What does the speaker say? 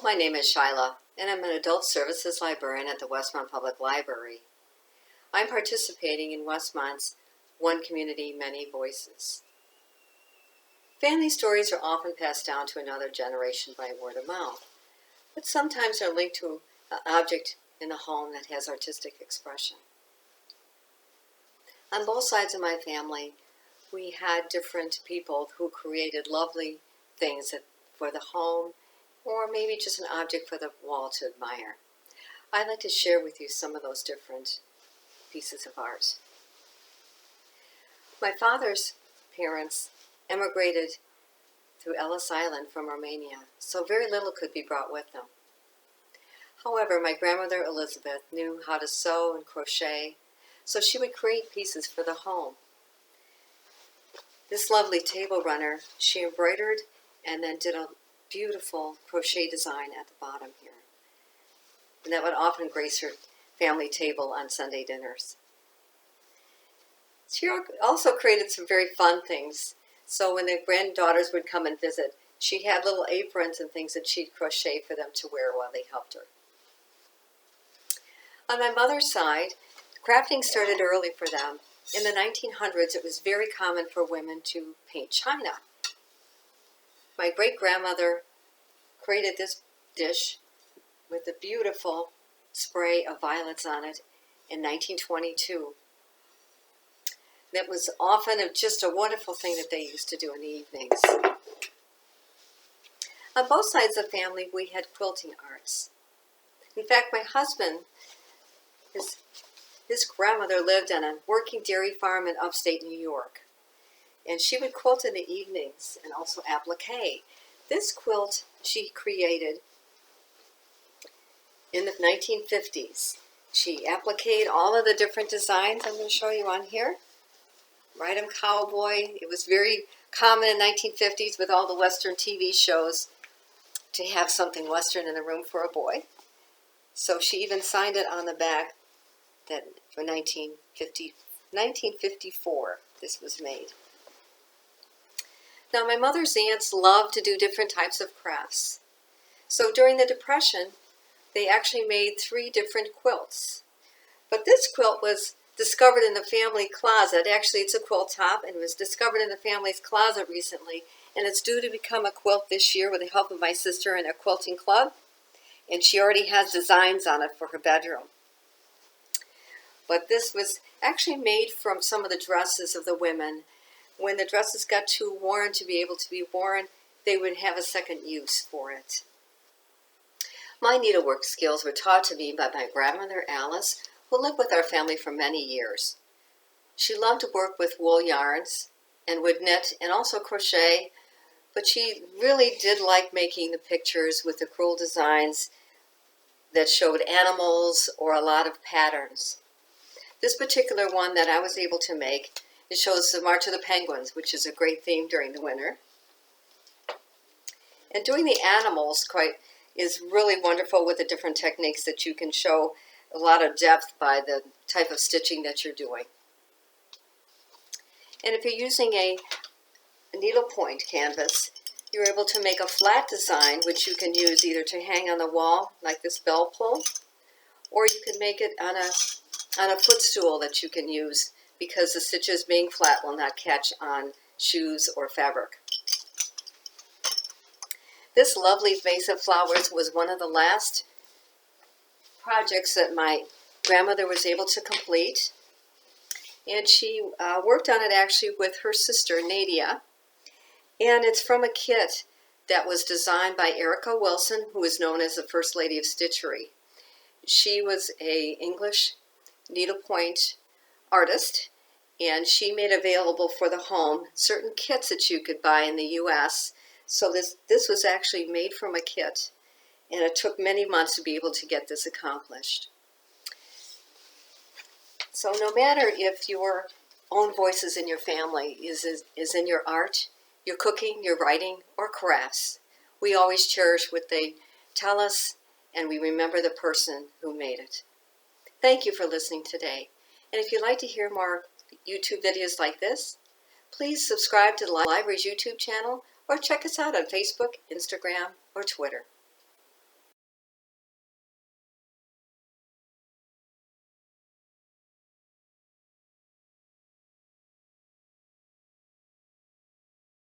my name is Sheila, and I'm an Adult Services Librarian at the Westmont Public Library. I'm participating in Westmont's One Community, Many Voices. Family stories are often passed down to another generation by word of mouth, but sometimes are linked to an object in the home that has artistic expression. On both sides of my family, we had different people who created lovely things for the home, or maybe just an object for the wall to admire. I'd like to share with you some of those different pieces of art. My father's parents emigrated through Ellis Island from Romania, so very little could be brought with them. However, my grandmother Elizabeth knew how to sew and crochet, so she would create pieces for the home. This lovely table runner she embroidered and then did a beautiful crochet design at the bottom here. And that would often grace her family table on Sunday dinners. She also created some very fun things. So when the granddaughters would come and visit, she had little aprons and things that she'd crochet for them to wear while they helped her. On my mother's side, crafting started early for them. In the 1900s, it was very common for women to paint china. My great-grandmother created this dish with a beautiful spray of violets on it in 1922. That was often just a wonderful thing that they used to do in the evenings. On both sides of the family, we had quilting arts. In fact, my husband, his grandmother lived on a working dairy farm in upstate New York. And she would quilt in the evenings and also applique. This quilt she created in the 1950s. She appliqued all of the different designs I'm going to show you on here. Ride-em cowboy. It was very common in the 1950s with all the Western TV shows to have something Western in the room for a boy. So she even signed it on the back that for 1954 this was made. Now, my mother's aunts loved to do different types of crafts. So during the Depression, they actually made 3 different quilts. But this quilt was discovered in the family closet. Actually, it's a quilt top and was discovered in the family's closet recently. And it's due to become a quilt this year with the help of my sister in a quilting club. And she already has designs on it for her bedroom. But this was actually made from some of the dresses of the women. When the dresses got too worn to be able to be worn, they would have a second use for it. My needlework skills were taught to me by my grandmother Alice, who lived with our family for many years. She loved to work with wool yarns and would knit and also crochet, but she really did like making the pictures with the crewel designs that showed animals or a lot of patterns. This particular one that I was able to make, it shows the March of the Penguins, which is a great theme during the winter. And doing the animals is really wonderful with the different techniques that you can show a lot of depth by the type of stitching that you're doing. And if you're using a needlepoint canvas, you're able to make a flat design, which you can use either to hang on the wall, like this bell pull, or you can make it on a footstool that you can use, because the stitches being flat will not catch on shoes or fabric. This lovely vase of flowers was one of the last projects that my grandmother was able to complete. And she worked on it actually with her sister, Nadia. And it's from a kit that was designed by Erica Wilson, who is known as the First Lady of Stitchery. She was an English needlepoint artist, and she made available for the home certain kits that you could buy in the U.S. So this was actually made from a kit, and it took many months to be able to get this accomplished. So no matter if your own voices in your family is in your art, your cooking, your writing, or crafts, we always cherish what they tell us, and we remember the person who made it. Thank you for listening today. And if you'd like to hear more YouTube videos like this, please subscribe to the library's YouTube channel or check us out on Facebook, Instagram, or Twitter.